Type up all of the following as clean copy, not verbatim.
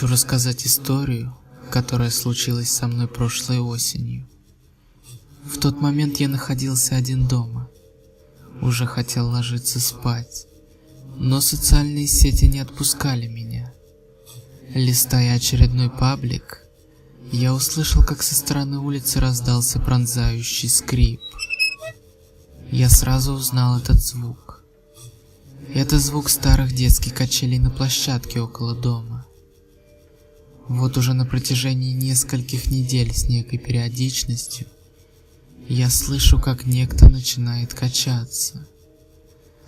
Хочу рассказать историю, которая случилась со мной прошлой осенью. В тот момент я находился один дома. Уже хотел ложиться спать, но социальные сети не отпускали меня. Листая очередной паблик, я услышал, как со стороны улицы раздался пронзающий скрип. Я сразу узнал этот звук. Это звук старых детских качелей на площадке около дома. Вот уже на протяжении нескольких недель с некой периодичностью я слышу, как некто начинает качаться.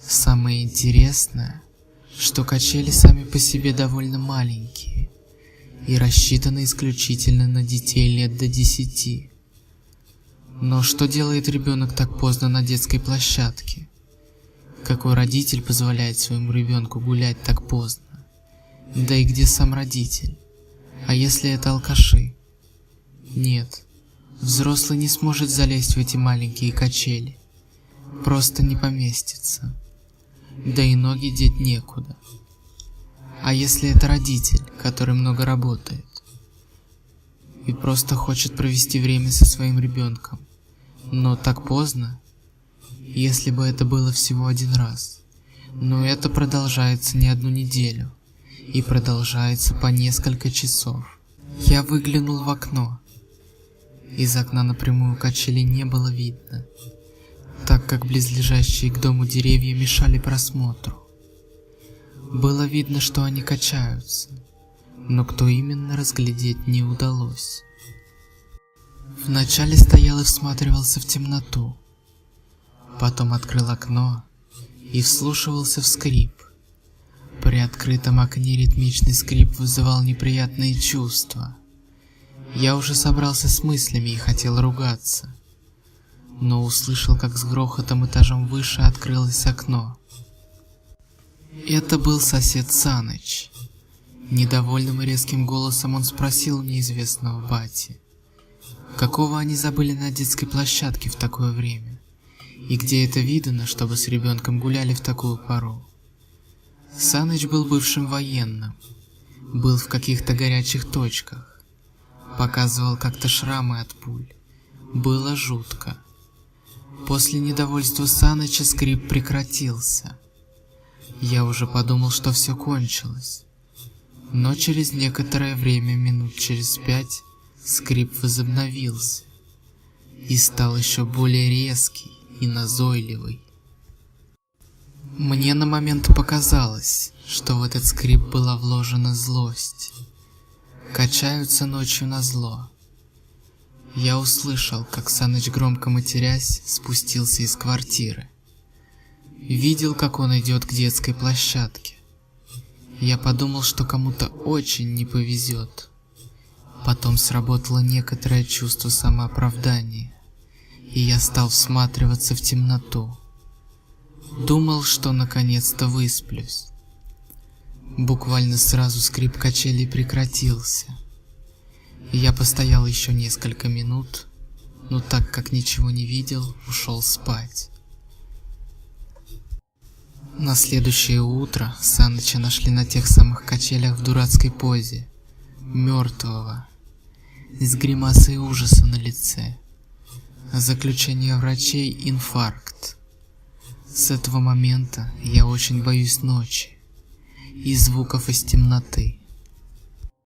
Самое интересное, что качели сами по себе довольно маленькие и рассчитаны исключительно на детей лет до 10. Но что делает ребенок так поздно на детской площадке? Какой родитель позволяет своему ребенку гулять так поздно? Да и где сам родитель? А если это алкаши? Нет, взрослый не сможет залезть в эти маленькие качели. Просто не поместится. Да и ноги деть некуда. А если это родитель, который много работает и просто хочет провести время со своим ребенком, но так поздно? Если бы это было всего один раз. Но это продолжается не одну неделю. И продолжается по несколько часов. Я выглянул в окно. Из окна напрямую качели не было видно, так как близлежащие к дому деревья мешали просмотру. Было видно, что они качаются, но кто именно, разглядеть не удалось. Вначале стоял и всматривался в темноту. Потом открыл окно и вслушивался в скрип. При открытом окне ритмичный скрип вызывал неприятные чувства. Я уже собрался с мыслями и хотел ругаться, но услышал, как с грохотом этажом выше открылось окно. Это был сосед Саныч. Недовольным и резким голосом он спросил у неизвестного бати, какого они забыли на детской площадке в такое время, и где это видано, чтобы с ребенком гуляли в такую пору. Саныч был бывшим военным, был в каких-то горячих точках, показывал как-то шрамы от пуль. Было жутко. После недовольства Саныча скрип прекратился. Я уже подумал, что все кончилось. Но через некоторое время, минут через 5, скрип возобновился и стал еще более резкий и назойливый. Мне на момент показалось, что в этот скрип была вложена злость. Качаются ночью назло. Я услышал, как Саныч, громко матерясь, спустился из квартиры. Видел, как он идет к детской площадке. Я подумал, что кому-то очень не повезет. Потом сработало некоторое чувство самооправдания, и я стал всматриваться в темноту. Думал, что наконец-то высплюсь. Буквально сразу скрип качелей прекратился. Я постоял еще несколько минут, но так как ничего не видел, ушел спать. На следующее утро Саныча нашли на тех самых качелях в дурацкой позе, мертвого, с гримасой ужаса на лице. Заключение врачей — инфаркт. С этого момента я очень боюсь ночи и звуков из темноты.